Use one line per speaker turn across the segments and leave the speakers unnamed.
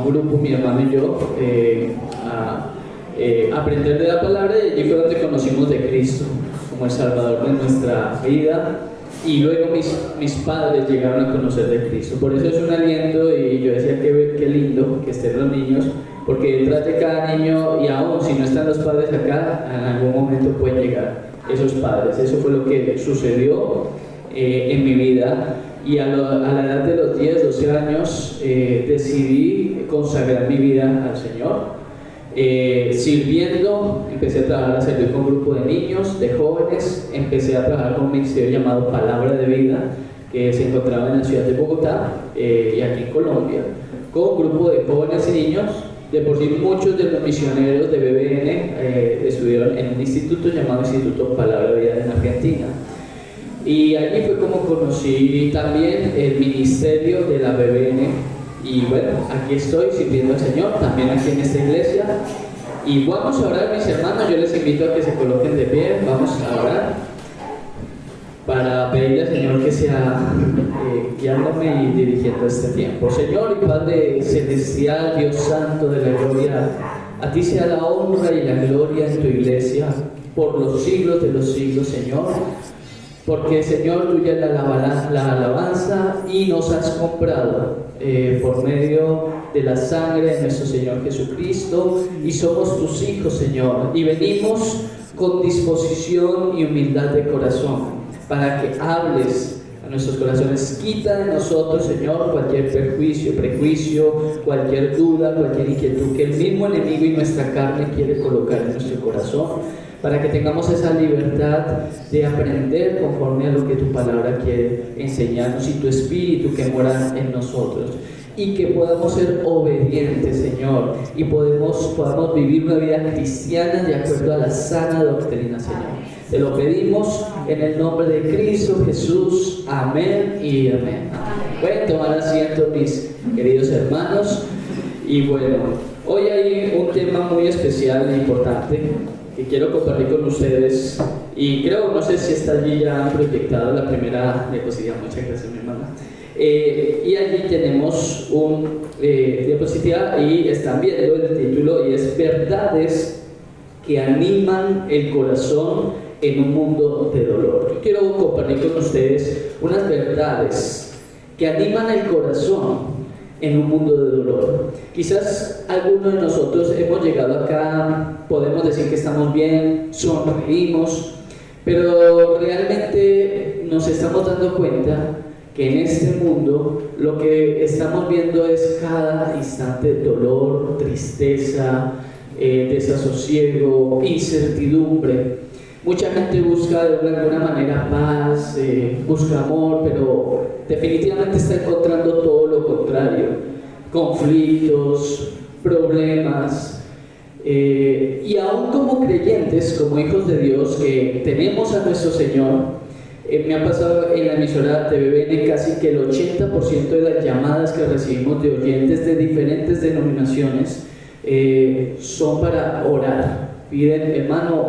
un grupo, mi hermano y yo, a aprender de la palabra, y allí fue donde conocimos de Cristo como el Salvador de nuestra vida, y luego mis padres llegaron a conocer de Cristo. Por eso es un aliento, y yo decía qué lindo que estén los niños, porque detrás de cada niño, y aún si no están los padres acá, en algún momento pueden llegar esos padres. Eso fue lo que sucedió en mi vida, y a la edad de los 10, 12 años decidí consagrar mi vida al Señor. Sirviendo, empecé a trabajar, a servir con un grupo de niños, de jóvenes, empecé a trabajar con un ministerio llamado Palabra de Vida, que se encontraba en la ciudad de Bogotá y aquí en Colombia, con un grupo de jóvenes y niños. De por sí muchos de los misioneros de BBN estuvieron en un instituto llamado Instituto Palabra de Vida en Argentina, y allí fue como conocí también el ministerio de la BBN. Y bueno, aquí estoy sirviendo al Señor, también aquí en esta iglesia. Y vamos a orar, mis hermanos. Yo les invito a que se coloquen de pie. Vamos a orar para pedirle al Señor que sea guiándome y dirigiendo este tiempo. Señor y Padre celestial, Dios santo de la gloria, a ti sea la honra y la gloria en tu iglesia por los siglos de los siglos, Señor. Porque, Señor, tuya es la alabanza, y nos has comprado por medio de la sangre de nuestro Señor Jesucristo, y somos tus hijos, Señor, y venimos con disposición y humildad de corazón para que hables a nuestros corazones. Quita de nosotros, Señor, cualquier prejuicio, cualquier duda, cualquier inquietud que el mismo enemigo y nuestra carne quiere colocar en nuestro corazón, para que tengamos esa libertad de aprender conforme a lo que tu palabra quiere enseñarnos, y tu espíritu que mora en nosotros, y que podamos ser obedientes, Señor, y podamos vivir una vida cristiana de acuerdo a la sana doctrina, Señor. Te lo pedimos en el nombre de Cristo Jesús. Amén y amén. Pueden tomar asiento, mis queridos hermanos. Y bueno, hoy hay un tema muy especial e importante que quiero compartir con ustedes, y creo, no sé si está allí ya proyectada la primera diapositiva. Muchas gracias, mi hermana. Y allí tenemos un diapositiva, y están viendo el título, y es Verdades que animan el corazón en un mundo de dolor. Yo quiero compartir con ustedes unas verdades que animan el corazón en un mundo de dolor. Quizás algunos de nosotros hemos llegado acá, podemos decir que estamos bien, sonreímos, pero realmente nos estamos dando cuenta que en este mundo lo que estamos viendo es cada instante dolor, tristeza, desasosiego, incertidumbre. Mucha gente busca de alguna manera paz, busca amor, pero definitivamente está encontrando todo lo contrario: conflictos, problemas. Y aún como creyentes, como hijos de Dios que tenemos a nuestro Señor, me ha pasado en la emisora de BBN casi que el 80% de las llamadas que recibimos de oyentes de diferentes denominaciones son para orar. Piden, hermano,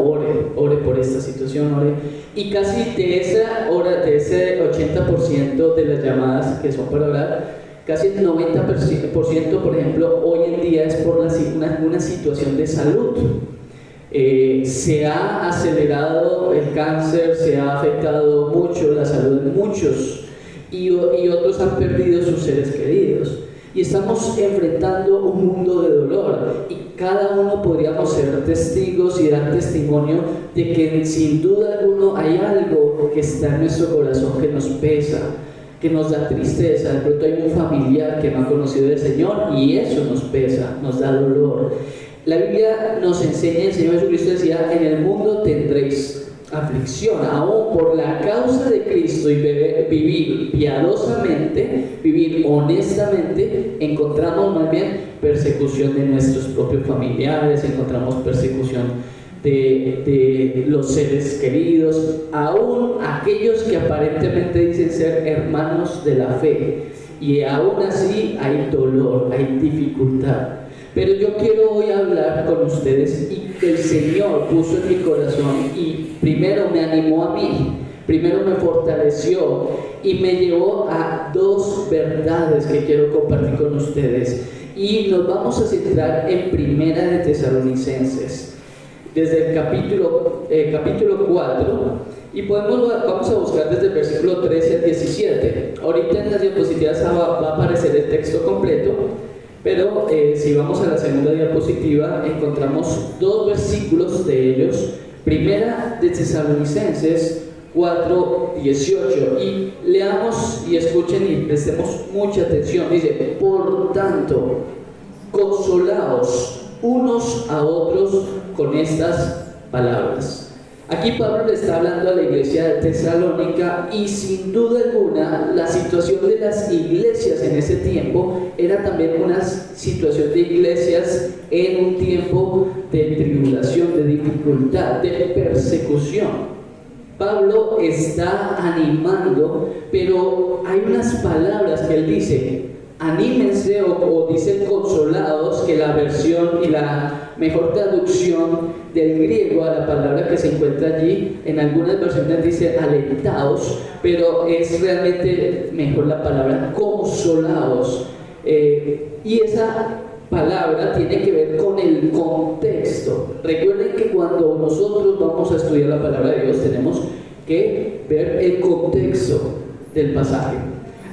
ore por esta situación, ore. Y casi de esa hora, de ese 80% de las llamadas que son para orar, casi el 90%, por ejemplo, hoy en día es por una situación de salud. Se ha acelerado el cáncer, se ha afectado mucho la salud de muchos, y otros han perdido sus seres queridos. Y estamos enfrentando un mundo de dolor, y cada uno podríamos ser testigos y dar testimonio de que sin duda alguna hay algo que está en nuestro corazón que nos pesa, que nos da tristeza. De pronto hay un familiar que no ha conocido al Señor y eso nos pesa, nos da dolor. La Biblia nos enseña, el Señor Jesucristo decía: en el mundo tendréis aflicción. Aún por la causa de Cristo y vivir piadosamente, vivir honestamente, encontramos más bien persecución de nuestros propios familiares, encontramos persecución de los seres queridos, aún aquellos que aparentemente dicen ser hermanos de la fe, y aún así hay dolor, hay dificultad. Pero yo quiero hoy hablar con ustedes, y que el Señor puso en mi corazón, y primero me animó a mí, primero me fortaleció y me llevó a dos verdades que quiero compartir con ustedes. y nos vamos a centrar en Primera de Tesalonicenses, desde el capítulo 4, y vamos a buscar desde el versículo 13 al 17. Ahorita en las diapositivas va a aparecer el texto completo, pero si vamos a la segunda diapositiva encontramos dos versículos de ellos. Primera de Tesalonicenses 4:18, y leamos y escuchen y prestemos mucha atención. Dice: por tanto, consolaos unos a otros con estas palabras. Aquí Pablo le está hablando a la iglesia de Tesalónica, y sin duda alguna la situación de las iglesias en ese tiempo era también una situación de iglesias en un tiempo de tribulación, de dificultad, de persecución. Pablo está animando, pero hay unas palabras que él dice: anímense, o dice consolados, que la versión y la mejor traducción del griego a la palabra que se encuentra allí, en algunas versiones dice alentados, pero es realmente mejor la palabra consolados. Y esa palabra tiene que ver con el contexto. Recuerden que cuando nosotros vamos a estudiar la palabra de Dios tenemos que ver el contexto del pasaje.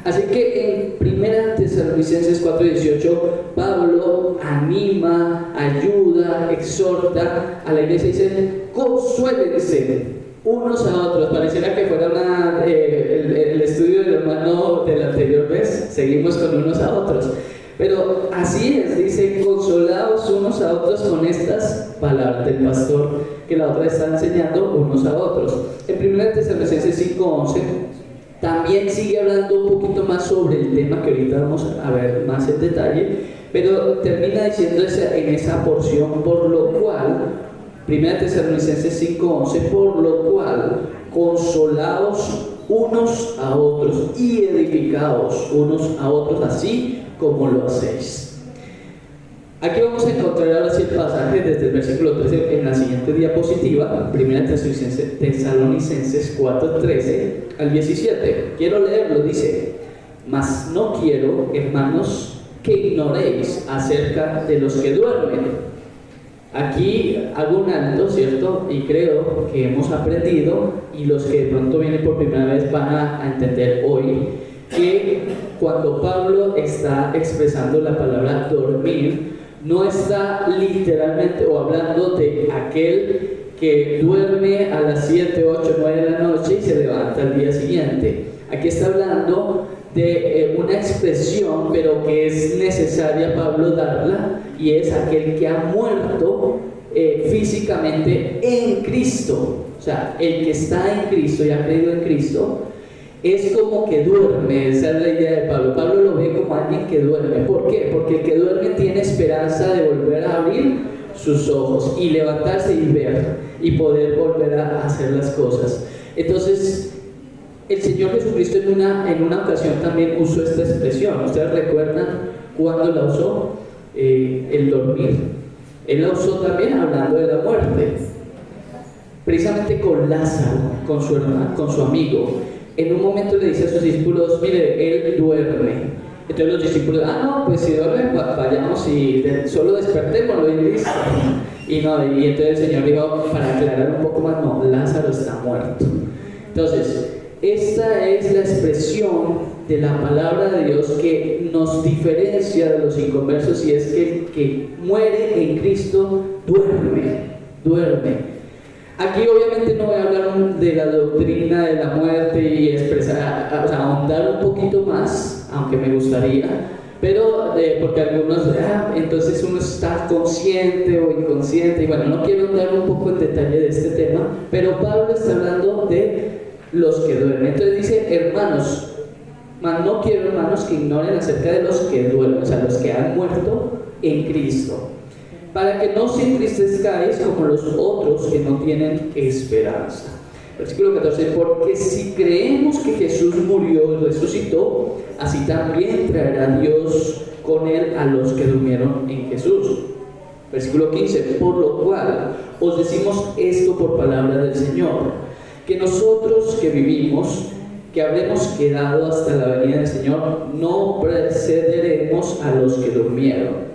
Así que en 1 Tesalonicenses 4:18, Pablo anima, ayuda, exhorta a la iglesia y dice: consuélense unos a otros. Pareciera que fuera el estudio del hermano del anterior vez, seguimos con unos a otros. Pero así es, dice: consolaos unos a otros con estas palabras del pastor que la otra está enseñando unos a otros. En 1 Tesalonicenses 5:11 también sigue hablando un poquito más sobre el tema que ahorita vamos a ver más en detalle, pero termina diciendo en esa porción: por lo cual, 1 Tesalonicenses 5:11, por lo cual consolaos unos a otros y edificaos unos a otros, así como lo hacéis. Aquí vamos a encontrar ahora sí el pasaje desde el versículo 13 en la siguiente diapositiva, 1 Tesalonicenses 4:13 al 17. Quiero leerlo, dice: mas no quiero, hermanos, que ignoréis acerca de los que duermen. Aquí hago un alto, ¿cierto? Y creo que hemos aprendido, y los que de pronto vienen por primera vez van a entender hoy, que cuando Pablo está expresando la palabra dormir, no está literalmente o hablando de aquel que duerme a las 7, 8, 9 de la noche y se levanta al día siguiente. Aquí está hablando de una expresión, pero que es necesaria Pablo darla, y es aquel que ha muerto físicamente en Cristo. O sea, el que está en Cristo y ha creído en Cristo es como que duerme. Esa es la idea de Pablo. Pablo lo ve como alguien que duerme. ¿Por qué? Porque el que duerme tiene esperanza de volver a abrir sus ojos y levantarse y ver y poder volver a hacer las cosas. Entonces, el Señor Jesucristo en una ocasión también usó esta expresión. ¿Ustedes recuerdan cuándo la usó? El dormir. Él la usó también hablando de la muerte, precisamente con Lázaro, con su hermano, con su amigo. En un momento le dice a sus discípulos: mire, él duerme. Entonces los discípulos: no, pues si duerme, vayamos y solo despertémoslo y listo. Y entonces el Señor dijo, para aclarar un poco más: no, Lázaro está muerto. Entonces, esta es la expresión de la palabra de Dios que nos diferencia de los inconversos, y es que el que muere en Cristo duerme. Aquí obviamente no voy a hablar de la doctrina de la muerte y expresar, ahondar un poquito más, aunque me gustaría, pero porque algunos, entonces uno está consciente o inconsciente, y bueno, no quiero andar un poco en detalle de este tema, pero Pablo está hablando de los que duermen. Entonces dice: hermanos, mas no quiero, hermanos, que ignoren acerca de los que duermen, o sea, los que han muerto en Cristo, para que no os entristezcáis como los otros que no tienen esperanza. Versículo 14: porque si creemos que Jesús murió y resucitó, así también traerá Dios con él a los que durmieron en Jesús. Versículo 15: por lo cual os decimos esto por palabra del Señor, que nosotros que vivimos que habremos quedado hasta la venida del Señor, no precederemos a los que durmieron.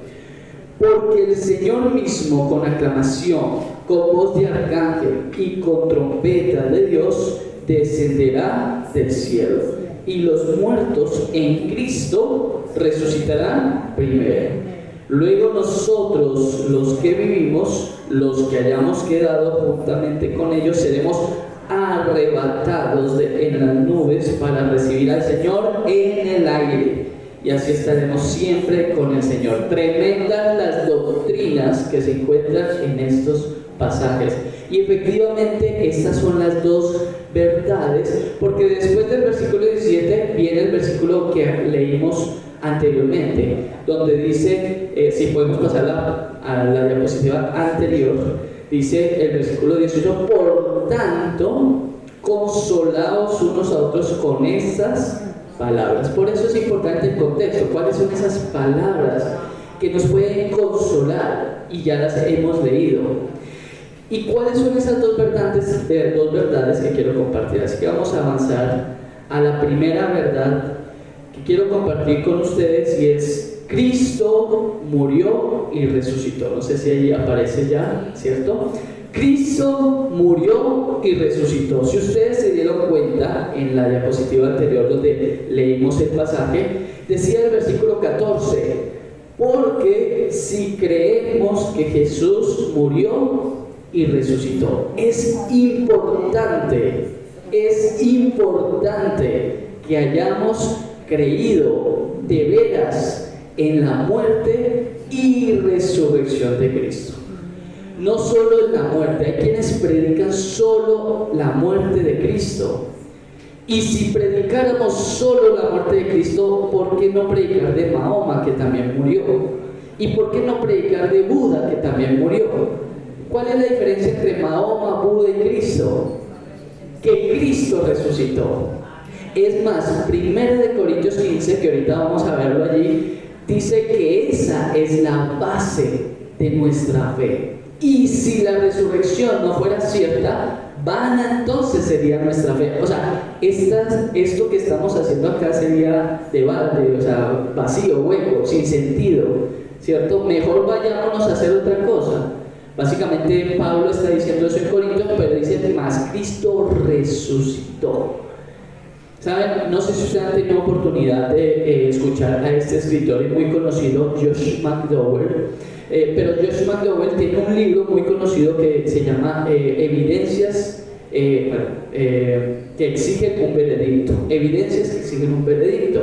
Porque el Señor mismo, con aclamación, con voz de arcángel y con trompeta de Dios, descenderá del cielo, y los muertos en Cristo resucitarán primero. Luego nosotros, los que vivimos, los que hayamos quedado juntamente con ellos, seremos arrebatados en las nubes para recibir al Señor en el aire, y así estaremos siempre con el Señor. Tremendas las doctrinas que se encuentran en estos pasajes, y efectivamente estas son las dos verdades, porque después del versículo 17 viene el versículo que leímos anteriormente, donde dice, si podemos pasar a la diapositiva anterior, dice el versículo 18: por tanto, consolaos unos a otros con estas palabras. Por eso es importante el contexto. ¿Cuáles son esas palabras que nos pueden consolar? Y ya las hemos leído. ¿Y cuáles son esas dos verdades que quiero compartir? Así que vamos a avanzar a la primera verdad que quiero compartir con ustedes, y es: Cristo murió y resucitó. No sé si ahí aparece ya, ¿cierto? Cristo murió y resucitó. Si ustedes se dieron cuenta en la diapositiva anterior donde leímos el pasaje, decía el versículo 14: porque si creemos que Jesús murió y resucitó. Es importante que hayamos creído de veras en la muerte y resurrección de Cristo. No solo en la muerte, hay quienes predican solo la muerte de Cristo. Y si predicáramos solo la muerte de Cristo, ¿por qué no predicar de Mahoma, que también murió? ¿Y por qué no predicar de Buda, que también murió? ¿Cuál es la diferencia entre Mahoma, Buda y Cristo? Que Cristo resucitó. Es más, 1 Corintios 15, que ahorita vamos a verlo allí, dice que esa es la base de nuestra fe. Y si la resurrección no fuera cierta, vana entonces sería nuestra fe. O sea, esto que estamos haciendo acá sería de balde, o sea, vacío, hueco, sin sentido, ¿cierto? Mejor vayámonos a hacer otra cosa. Básicamente Pablo está diciendo eso en Corintios, pero dice: más Cristo resucitó. ¿Saben? No sé si ustedes han tenido oportunidad de escuchar a este escritor muy conocido, Josh McDowell. Pero Josh McDowell tiene un libro muy conocido que se llama Evidencias que exigen un veredicto. Evidencias que exigen un veredicto.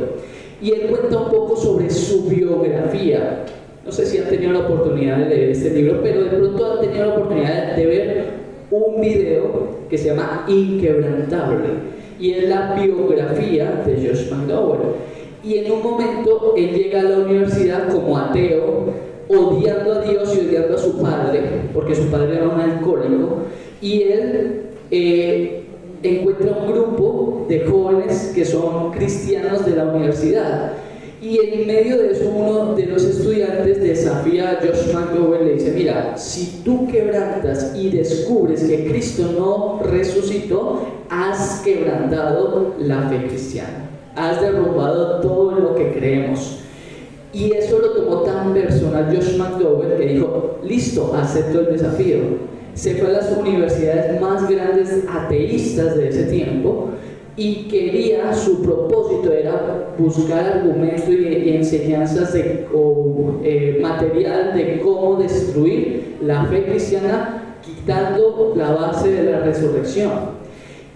Y él cuenta un poco sobre su biografía. No sé si han tenido la oportunidad de leer este libro, pero de pronto han tenido la oportunidad de ver un video que se llama Inquebrantable. Y es la biografía de Josh McDowell. Y en un momento él llega a la universidad como ateo, odiando a Dios y odiando a su padre, porque su padre era un alcohólico, y él encuentra un grupo de jóvenes que son cristianos de la universidad, y en medio de eso uno de los estudiantes desafía a Josh McDowell y le dice: mira, si tú quebrantas y descubres que Cristo no resucitó, has quebrantado la fe cristiana, has derrumbado todo lo que creemos. Y eso lo tomó tan personal Josh McDowell que dijo: listo, acepto el desafío. Se fue a las universidades más grandes ateístas de ese tiempo y quería, su propósito era buscar argumentos y enseñanzas material de cómo destruir la fe cristiana, quitando la base de la resurrección.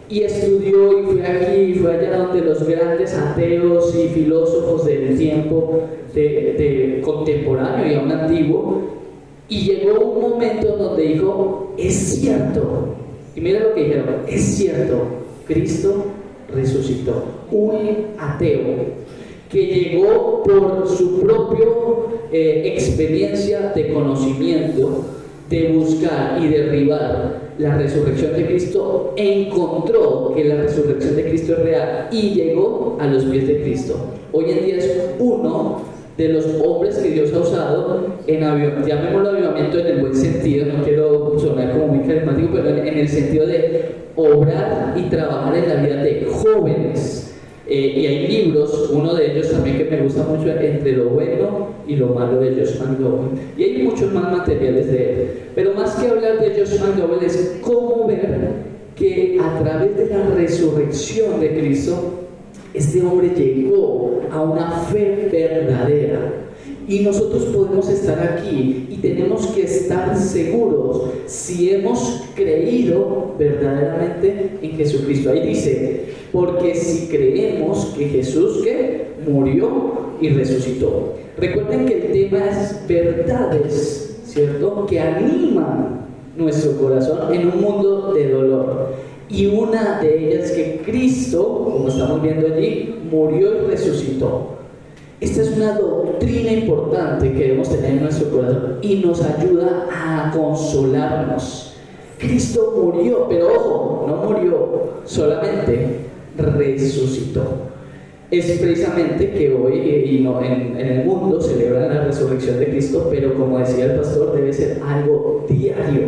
Y estudió y fue aquí y fue allá donde los grandes ateos y filósofos del tiempo de contemporáneo y aún antiguo, y llegó un momento donde dijo: es cierto. Y mira lo que dijeron: es cierto, Cristo resucitó. Un ateo que llegó por su propia experiencia de conocimiento, de buscar y derribar la resurrección de Cristo, encontró que la resurrección de Cristo es real y llegó a los pies de Cristo. Hoy en día es uno de los hombres que Dios ha usado en llamémoslo avivamiento en el buen sentido, no quiero sonar sonar como muy carismático, pero en el sentido de obrar y trabajar en la vida de jóvenes. Y hay libros, uno de ellos también que me gusta mucho, Entre lo bueno y lo malo, de Josh McDowell. Y hay muchos más materiales de él. Pero más que hablar de Josh McDowell es cómo ver que a través de la resurrección de Cristo, este hombre llegó a una fe verdadera. Y nosotros podemos estar aquí y tenemos que estar seguros si hemos creído verdaderamente en Jesucristo. Ahí dice, porque si creemos que Jesús ¿qué? Murió y resucitó. Recuerden que el tema es verdades, ¿cierto? Que animan nuestro corazón en un mundo de dolor. Y una de ellas es que Cristo, como estamos viendo allí, murió y resucitó. Esta es una doctrina importante que debemos tener en nuestro corazón y nos ayuda a consolarnos. Cristo murió, pero ojo, no murió solamente, resucitó. Es precisamente que hoy en el mundo celebran la resurrección de Cristo, pero como decía el pastor, debe ser algo diario,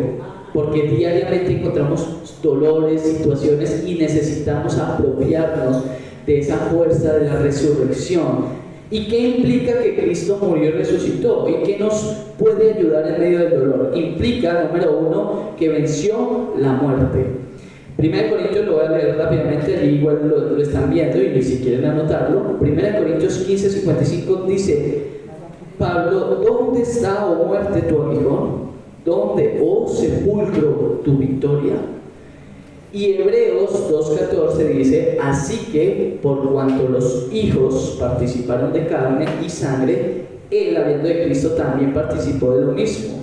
porque diariamente encontramos dolores, situaciones y necesitamos apropiarnos de esa fuerza de la resurrección. ¿Y qué implica que Cristo murió y resucitó? ¿Y qué nos puede ayudar en medio del dolor? Implica, número uno, que venció la muerte. 1 Corintios, lo voy a leer rápidamente, allí igual lo están viendo y si quieren anotarlo. 1 Corintios 15:55 dice, Pablo, ¿dónde está, oh muerte, tu aguijón? ¿Dónde, oh sepulcro, tu victoria? Y Hebreos 2:14 dice, así que por cuanto los hijos participaron de carne y sangre, él, habiendo de Cristo, también participó de lo mismo,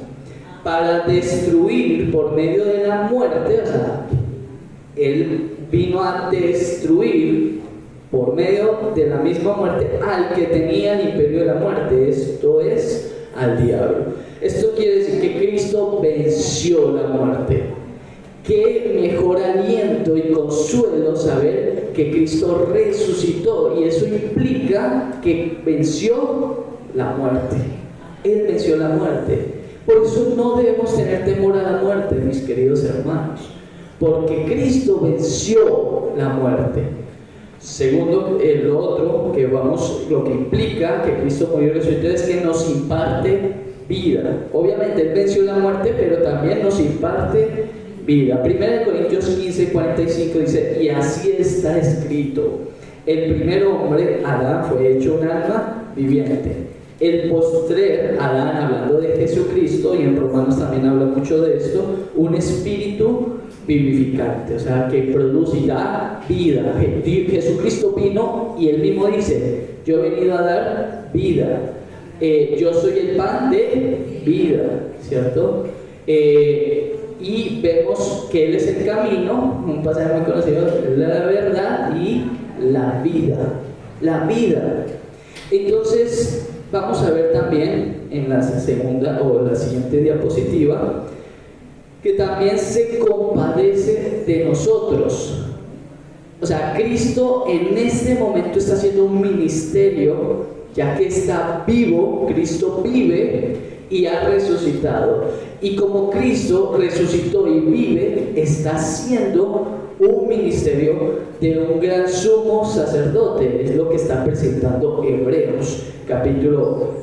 para destruir por medio de la muerte, o sea, él vino a destruir por medio de la misma muerte al que tenía el imperio de la muerte, esto es, al diablo. Esto quiere decir que Cristo venció la muerte. Qué mejor aliento y consuelo saber que Cristo resucitó, y eso implica que venció la muerte. Él venció la muerte. Por eso no debemos tener temor a la muerte, mis queridos hermanos, porque Cristo venció la muerte. Segundo, el otro lo que implica que Cristo murió y resucitó es que nos imparte vida. Obviamente Él venció la muerte, pero también nos imparte vida. 1 Corintios 15:45 dice, y así está escrito, el primer hombre, Adán, fue hecho un alma viviente. El postrer, Adán, hablando de Jesucristo, y en Romanos también habla mucho de esto, un espíritu vivificante, o sea, que producirá vida. Jesucristo vino y Él mismo dice, yo he venido a dar vida. Yo soy el pan de vida, ¿cierto? Y vemos que Él es el camino, un pasaje muy conocido, la verdad y la vida. La vida. Entonces, vamos a ver también en la segunda o la siguiente diapositiva que también se compadece de nosotros. O sea, Cristo en este momento está haciendo un ministerio, ya que está vivo, Cristo vive y ha resucitado. Y como Cristo resucitó y vive, está haciendo un ministerio de un gran sumo sacerdote. Es lo que está presentando Hebreos, capítulo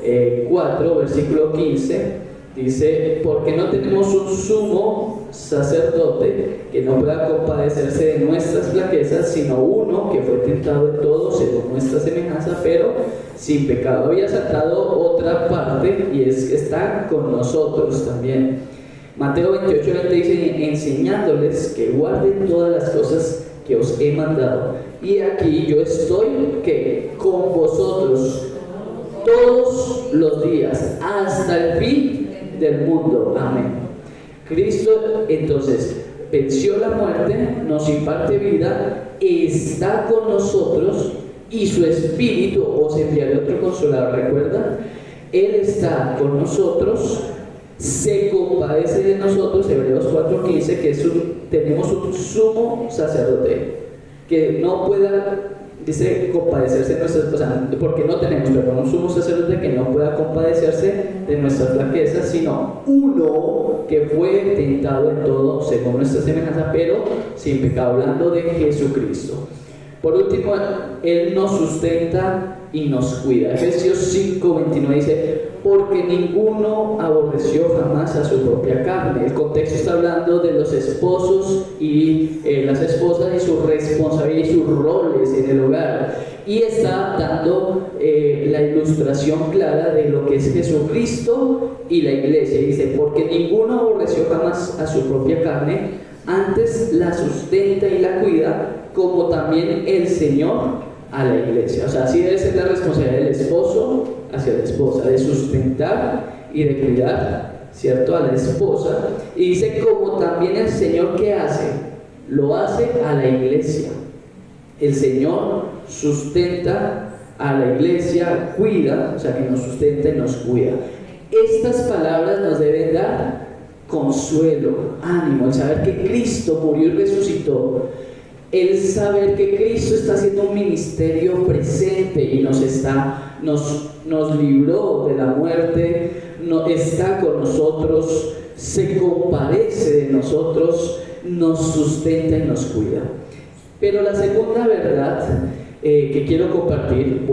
4, versículo 15. Dice, porque no tenemos un sumo sacerdote que no pueda compadecerse de nuestras flaquezas, sino uno que fue tentado en todo según nuestra semejanza, pero sin pecado. Había saltado otra parte y es que está con nosotros también. Mateo 28:20 dice, enseñándoles que guarden todas las cosas que os he mandado. Y aquí yo estoy ¿qué? Con vosotros todos los días hasta el fin del mundo. Amén. Cristo entonces venció la muerte, nos imparte vida, está con nosotros y su espíritu, os enviaré otro consolador, ¿recuerdan? Él está con nosotros, se compadece de nosotros, Hebreos 4:15, que tenemos un sumo sacerdote que no pueda dice compadecerse de nuestras, o sea, porque no tenemos, perdón, un sumo sacerdote que no pueda compadecerse de nuestras flaquezas, sino uno que fue tentado en todo según nuestra semejanza, pero sin pecado, hablando de Jesucristo. Por último, Él nos sustenta y nos cuida. Efesios 5:29 dice: porque ninguno aborreció jamás a su propia carne. El contexto está hablando de los esposos y las esposas y su responsabilidad y sus roles en el hogar. Y está dando la ilustración clara de lo que es Jesucristo y la iglesia. Y dice: porque ninguno aborreció jamás a su propia carne, antes la sustenta y la cuida, como también el Señor a la iglesia. O sea, así debe ser la responsabilidad del esposo hacia la esposa, de sustentar y de cuidar, ¿cierto?, a la esposa. Y dice: como también el Señor, ¿qué hace? Lo hace a la iglesia. El Señor sustenta a la iglesia, cuida, o sea, que nos sustenta y nos cuida. Estas palabras nos deben dar consuelo, ánimo, el saber que Cristo murió y resucitó, el saber que Cristo está haciendo un ministerio presente y nos libró de la muerte, está con nosotros, se compadece de nosotros, nos sustenta y nos cuida. Pero la segunda verdad que quiero compartir,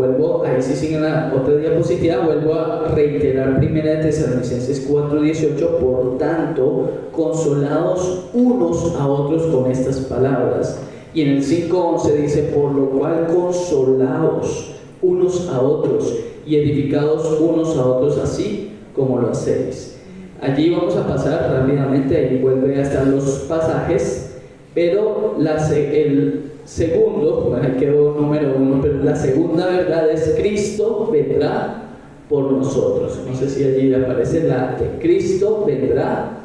ahí sí sigue la otra diapositiva, vuelvo a reiterar 1 Tesalonicenses 4:18: por tanto, consolados unos a otros con estas palabras. Y en el 5:11 dice: por lo cual consolaos unos a otros y edificados unos a otros, así como lo hacéis. Allí vamos a pasar rápidamente, ahí vuelve a estar los pasajes, pero el segundo, bueno, quedó número 1, pero la segunda verdad es: Cristo vendrá por nosotros. No sé si allí aparece la de Cristo vendrá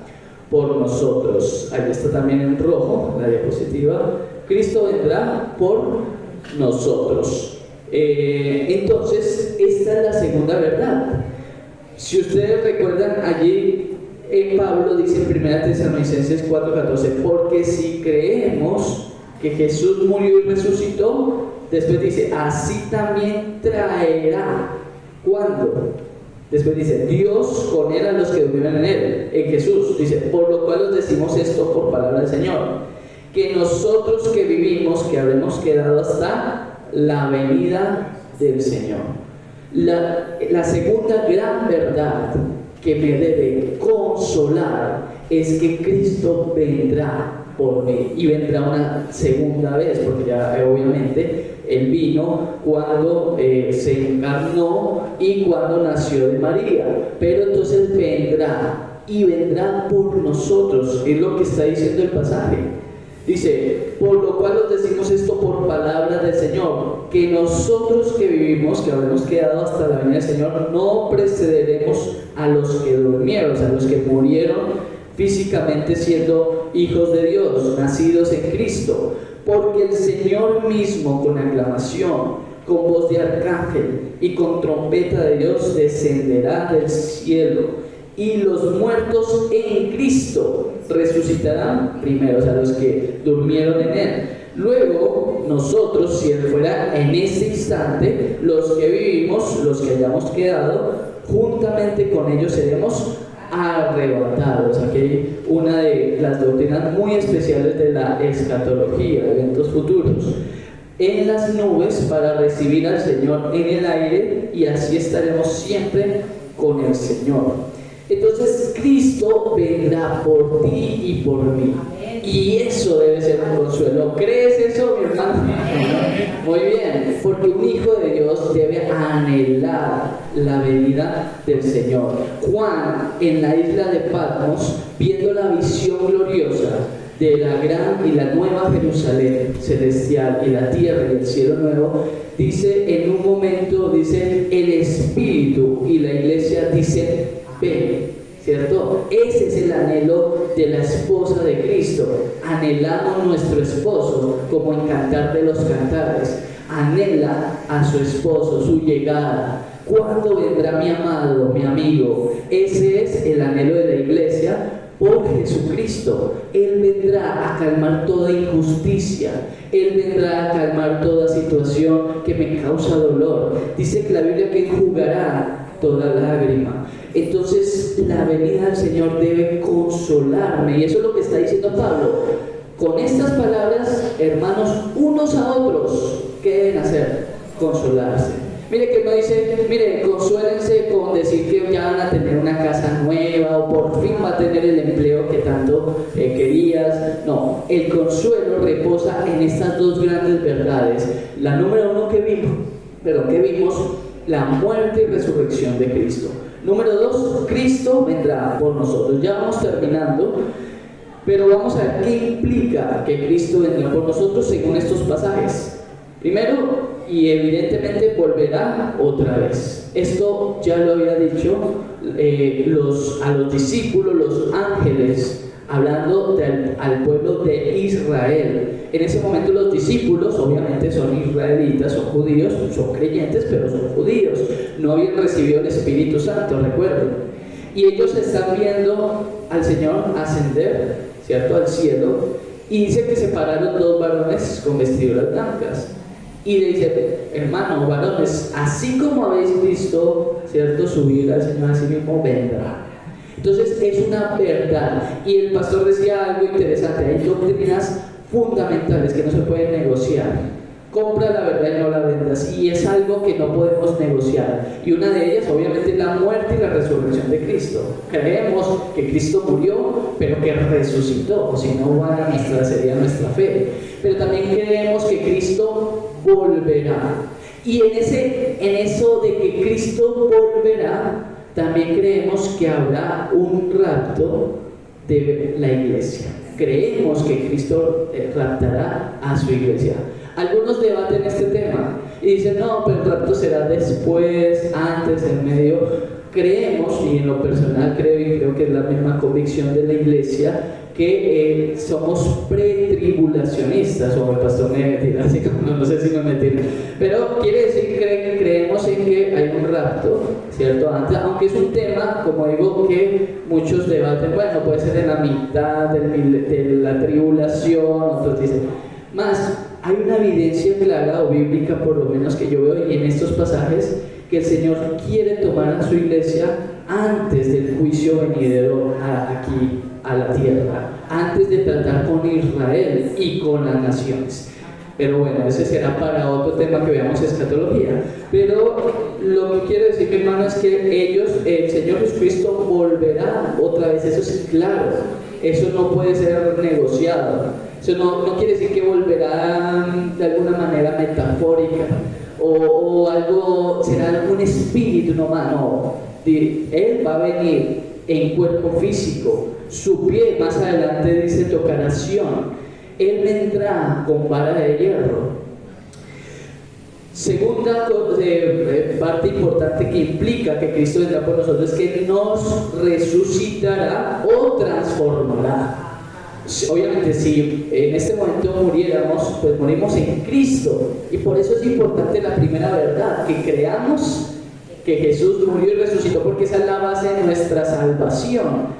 por nosotros. Ahí está también en rojo la diapositiva: Cristo vendrá por nosotros. Entonces, esta es la segunda verdad. Si ustedes recuerdan, allí Pablo dice en 1 Tesalonicenses 4:14: porque si creemos que Jesús murió y resucitó, después dice: así también traerá. ¿Cuándo? Después dice: Dios con él a los que durmieron en él, en Jesús. Dice: por lo cual os decimos esto por palabra del Señor, que nosotros que vivimos, que habremos quedado hasta la venida del Señor. La segunda gran verdad que me debe consolar es que Cristo vendrá por mí, y vendrá una segunda vez, porque ya obviamente Él vino cuando se encarnó y cuando nació de María, pero entonces vendrá, y vendrá por nosotros, es lo que está diciendo el pasaje. Dice: por lo cual os decimos esto por palabra del Señor, que nosotros que vivimos, que habremos quedado hasta la venida del Señor, no precederemos a los que durmieron, a los que murieron físicamente siendo hijos de Dios, nacidos en Cristo, porque el Señor mismo, con aclamación, con voz de arcángel y con trompeta de Dios, descenderá del cielo, y los muertos en Cristo resucitarán primero, o sea, los que durmieron en Él. Luego, nosotros, si Él fuera en ese instante, los que vivimos, los que hayamos quedado, juntamente con ellos seremos arrebatados. Aquí hay una de las doctrinas muy especiales de la escatología, eventos futuros, en las nubes para recibir al Señor en el aire, y así estaremos siempre con el Señor. Entonces Cristo vendrá por ti y por mí, y eso debe ser un consuelo. ¿Crees eso, mi hermano? Muy bien, porque un hijo de Dios debe anhelar la venida del Señor. Juan, en la isla de Patmos, viendo la visión gloriosa de la gran y la nueva Jerusalén celestial y la tierra y el cielo nuevo, dice en un momento, dice: el Espíritu y la iglesia dicen: ven, ¿cierto? Ese es el anhelo de la esposa de Cristo. Anhelamos nuestro esposo como en Cantar de los Cantares. anhela a su esposo, su llegada. ¿Cuándo vendrá mi amado, mi amigo? Ese es el anhelo de la iglesia por Jesucristo. Él vendrá a calmar toda injusticia. Él vendrá a calmar toda situación que me causa dolor. Dice que la Biblia que enjugará toda lágrima. Entonces la venida del Señor debe consolarme, y eso es lo que está diciendo Pablo. Con estas palabras, hermanos, unos a otros, ¿qué deben hacer? Consolarse. Mire que no dice, mire, consuélense con decir que ya van a tener una casa nueva o por fin va a tener el empleo que tanto querías. No, el consuelo reposa en estas dos grandes verdades. La número uno que vimos, la muerte y resurrección de Cristo. Número dos, Cristo vendrá por nosotros. Ya vamos terminando, pero vamos a ver qué implica que Cristo vendrá por nosotros según estos pasajes. Primero, y evidentemente volverá otra vez. Esto ya lo había dicho a los discípulos, los ángeles, hablando al pueblo de Israel. En ese momento los discípulos obviamente son israelitas, son judíos, son creyentes, pero son judíos. No habían recibido el Espíritu Santo, recuerden. Y ellos están viendo al Señor ascender, ¿cierto?, al cielo. Y dice que se pararon dos varones con vestiduras blancas. Y le dice, hermano, varones, así como habéis visto, ¿cierto?, subir al Señor, así mismo vendrá. Entonces es una verdad. Y el pastor decía algo interesante: hay doctrinas fundamentales que no se pueden negociar. Compra la verdad y no la vendas, y es algo que no podemos negociar. Y una de ellas obviamente es la muerte y la resurrección de Cristo. Creemos que Cristo murió, pero que resucitó, si no sería nuestra fe. Pero también creemos que Cristo volverá. Y en eso de que Cristo volverá, también creemos que habrá un rapto de la iglesia. Creemos que Cristo raptará a su iglesia. Algunos debaten este tema y dicen, no, pero el rapto será después, antes, en medio. Creemos, y en lo personal creo que es la misma convicción de la iglesia, que somos pretribulacionistas, o el pastor me dirá así como no sé si me mentira, pero quiere decir que creemos en que hay un rapto, ¿cierto? Antes, aunque es un tema, como digo, que muchos debaten, bueno, puede ser en la mitad de la tribulación, otros dicen, más. Hay una evidencia clara o bíblica, por lo menos que yo veo y en estos pasajes, que el Señor quiere tomar a su iglesia antes del juicio venidero aquí a la tierra, antes de tratar con Israel y con las naciones. Pero bueno, ese será para otro tema que veamos, escatología. Pero lo que quiero decir, mi hermano, es que el Señor Jesucristo volverá otra vez. Eso es claro, eso no puede ser negociado. Eso no quiere decir que volverán de alguna manera metafórica o algo, será algún espíritu nomás. No, Él va a venir en cuerpo físico. Su pie, más adelante dice, tocará Sión. Él vendrá con vara de hierro. Segunda parte importante que implica que Cristo vendrá por nosotros es que nos resucitará o transformará. Obviamente, si en este momento muriéramos, pues morimos en Cristo. Y por eso es importante la primera verdad, que creamos que Jesús murió y resucitó, porque esa es la base de nuestra salvación.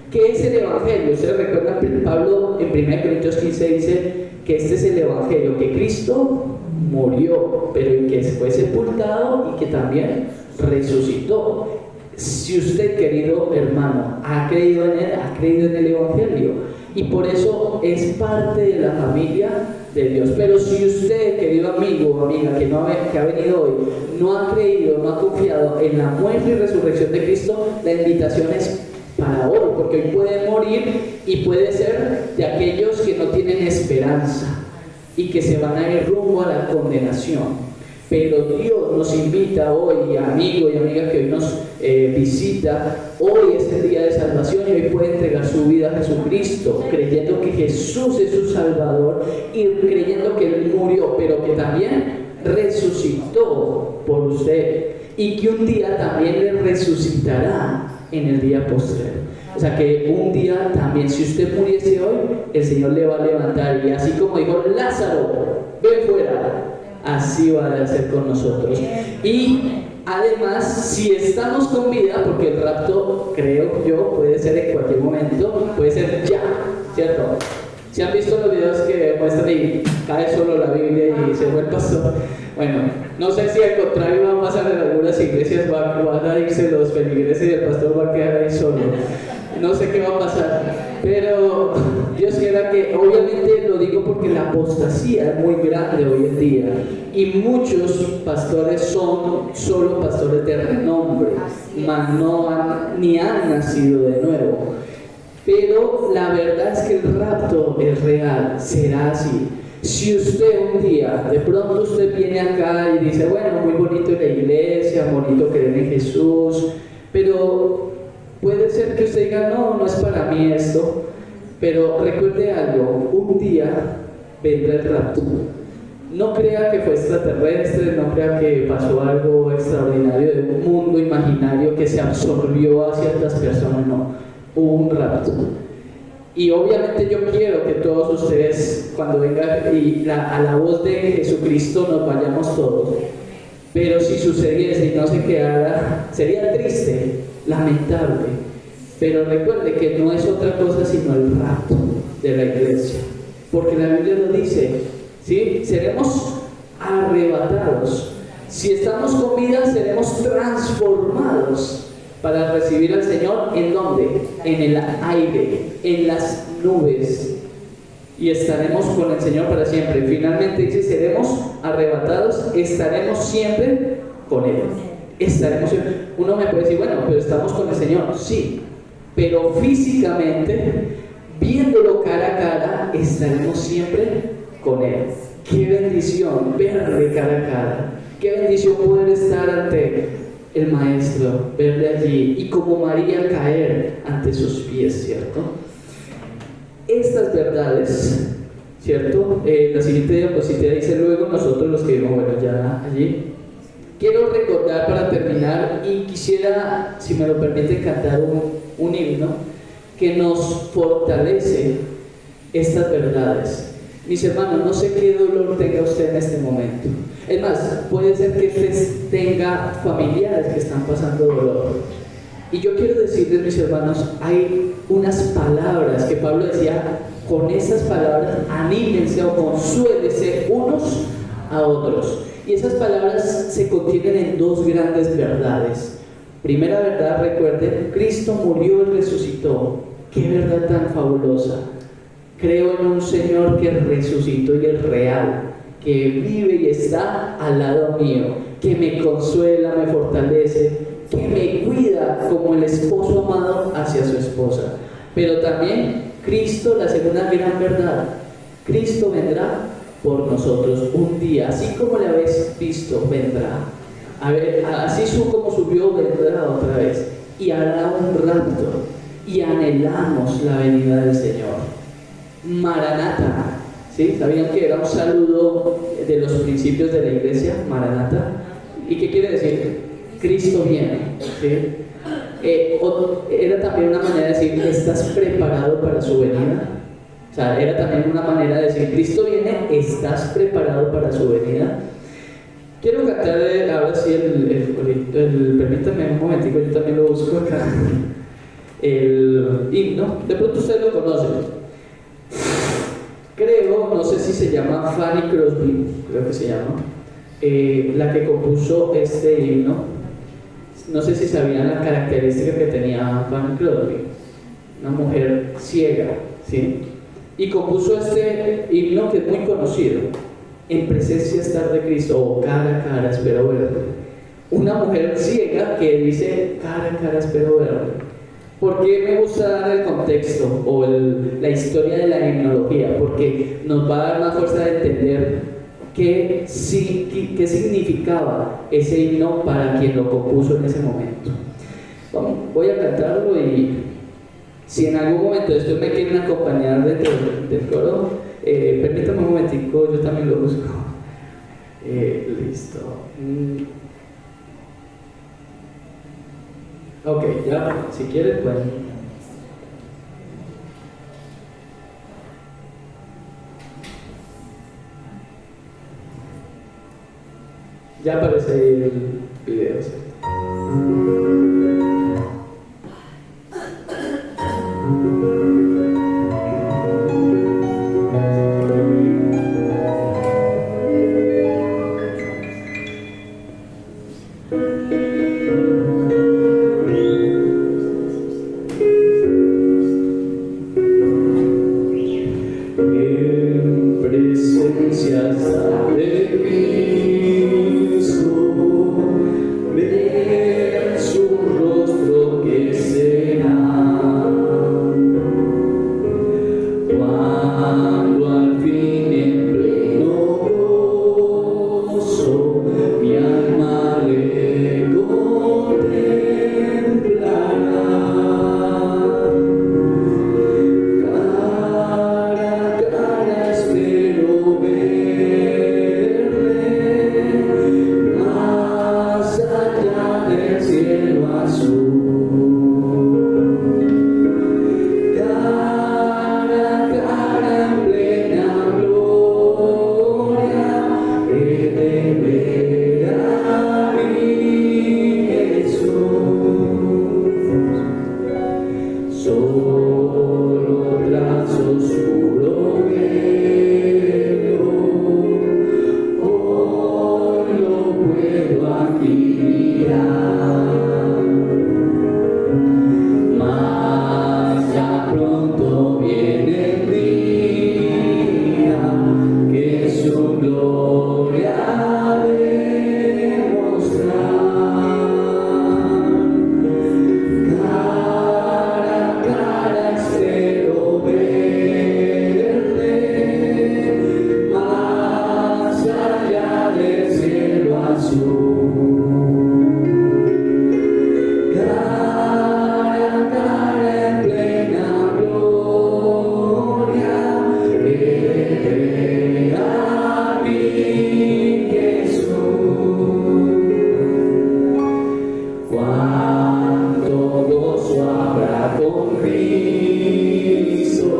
¿Qué es el Evangelio? Ustedes recuerdan que Pablo en 1 Corintios 15 dice que este es el Evangelio, que Cristo murió, pero que fue sepultado y que también resucitó. Si usted, querido hermano, ha creído en Él, ha creído en el Evangelio, y por eso es parte de la familia de Dios. Pero si usted, querido amigo o amiga que ha venido hoy, no ha creído, no ha confiado en la muerte y resurrección de Cristo, la invitación es para hoy, porque hoy puede morir y puede ser de aquellos que no tienen esperanza y que se van a ir rumbo a la condenación. Pero Dios nos invita hoy, amigo y amiga que hoy nos visita, hoy es el día de salvación y hoy puede entregar su vida a Jesucristo, creyendo que Jesús es su Salvador y creyendo que Él murió, pero que también resucitó por usted y que un día también le resucitará en el día postrero. O sea que un día también, si usted muriese hoy, el Señor le va a levantar, y así como dijo Lázaro, ven fuera, así va a ser con nosotros. Y además, si estamos con vida, porque el rapto, creo yo, puede ser en cualquier momento, puede ser ya, ¿cierto? Si han visto los videos que muestran y cae solo la Biblia y se fue el pastor, bueno, no sé si al contrario va a pasar en algunas iglesias, van a irse los feligreses y el pastor va a quedar ahí solo. No sé qué va a pasar, pero Dios quiera que, obviamente lo digo porque la apostasía es muy grande hoy en día y muchos pastores son solo pastores de renombre, mas ni han nacido de nuevo. Pero la verdad es que el rapto es real, será así. Si usted un día, de pronto usted viene acá y dice, bueno, muy bonito la iglesia, bonito creer en Jesús, pero puede ser que usted diga, no, no es para mí esto, pero recuerde algo, un día vendrá el rapto. No crea que fue extraterrestre, no crea que pasó algo extraordinario de un mundo imaginario que se absorbió a ciertas personas, no, hubo un rapto. Y obviamente yo quiero que todos ustedes, cuando venga a la voz de Jesucristo, nos vayamos todos. Pero si sucediese y no se quedara, sería triste, lamentable. Pero recuerde que no es otra cosa sino el rapto de la iglesia. Porque la Biblia lo dice, ¿sí? Seremos arrebatados. Si estamos con vida, seremos transformados para recibir al Señor. ¿En dónde? En el aire, en las nubes, y estaremos con el Señor para siempre. Finalmente dice, seremos arrebatados, estaremos siempre con Él. Estaremos siempre. Uno me puede decir, bueno, pero estamos con el Señor, sí, pero físicamente, viéndolo cara a cara, estaremos siempre con Él. Qué bendición verle cara a cara, qué bendición poder estar ante el Maestro, verle allí y como María caer ante sus pies, ¿cierto? Estas verdades, ¿cierto? La siguiente diapositiva dice, luego nosotros los que vivimos, bueno, ya allí. Quiero recordar para terminar y quisiera, si me lo permite, cantar un himno que nos fortalece estas verdades. Mis hermanos, no sé qué dolor tenga usted en este momento. Es más, puede ser que usted tenga familiares que están pasando dolor. Y yo quiero decirles, mis hermanos, hay unas palabras que Pablo decía, con esas palabras anímense o consuélense unos a otros. Y esas palabras se contienen en dos grandes verdades. Primera verdad, recuerden, Cristo murió y resucitó. ¡Qué verdad tan fabulosa! Creo en un Señor que resucitó y es real, que vive y está al lado mío, que me consuela, me fortalece, que me cuida como el esposo amado hacia su esposa. Pero también Cristo, la segunda gran verdad, Cristo vendrá por nosotros un día, así como le habéis visto, vendrá. A ver, así como subió, vendrá otra vez y hará un rapto y anhelamos la venida del Señor. Maranata, ¿sí? ¿Sabían que era un saludo de los principios de la iglesia? Maranata. ¿Y qué quiere decir? Cristo viene, ¿sí? Era también una manera de decir, ¿estás preparado para su venida? O sea, era también una manera de decir, Cristo viene, ¿estás preparado para su venida? Quiero cantar ahora sí permítame un momentico, yo también lo busco acá, el himno, de pronto ustedes lo conocen. Creo, no sé si se llama Fanny Crosby, creo que se llama, la que compuso este himno. No sé si sabían la característica que tenía Fanny Crosby, una mujer ciega, ¿sí? Y compuso este himno que es muy conocido, En presencia estar de Cristo, o cara a cara espero verlo. Una mujer ciega que dice, cara a cara espero verlo. ¿Por qué me gusta dar el contexto o la historia de la himnología? Porque nos va a dar una fuerza de entender qué significaba ese himno para quien lo compuso en ese momento. Voy a cantarlo y si en algún momento ustedes me quieren acompañar dentro del coro, permítanme un momentico, yo también lo busco. Listo. Ok, ya, si quieres, pues. Ya aparece ahí el video, ¿sí? En presencia de Cristo, ver su rostro que será. Cuando al fin en pleno gozo mi alma le contemplará. Solo tras oscuro velo, hoy lo puedo aquí mirar, mas ya pronto viene el día que su gloria demostrar. Cuánto gozo habrá con Cristo,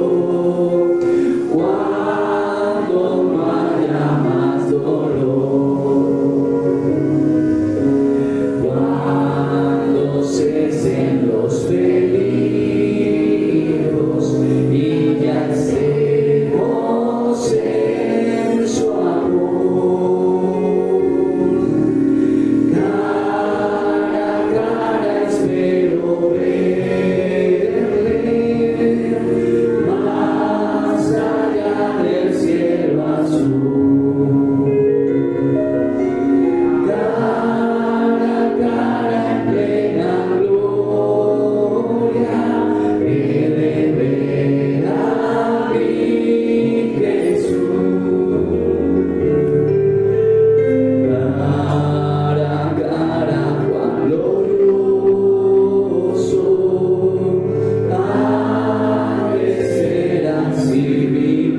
cuando no haya más dolor, cuando cesen los peligros y ya estemos en su amor. Espero verle más allá del cielo azul. Cara a cara en plena gloria, he de ver a mi Jesús. Cara a cara, cuán glorioso, parecerá así vivir.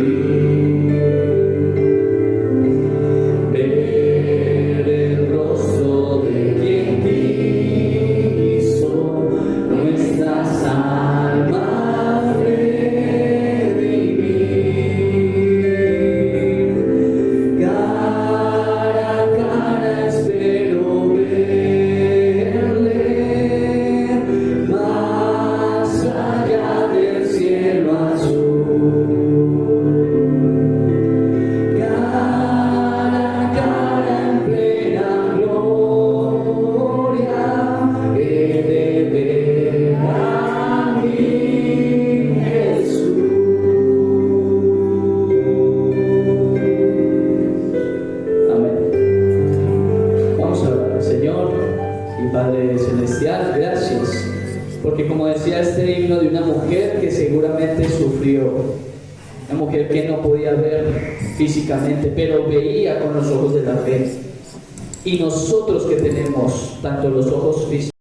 Ver el rostro de quien quiso nuestras almas redimir. Cara a cara espero verle más allá del cielo azul. Cara a cara en plena gloria, he de ver a mi Jesús. Amén. Vamos a orar. Señor y Padre Celestial, gracias, porque como decía este himno de una mujer que seguramente sufrió, una mujer que no podía ver físicamente, pero veía con los ojos de la fe. Y nosotros que tenemos tanto los ojos físicos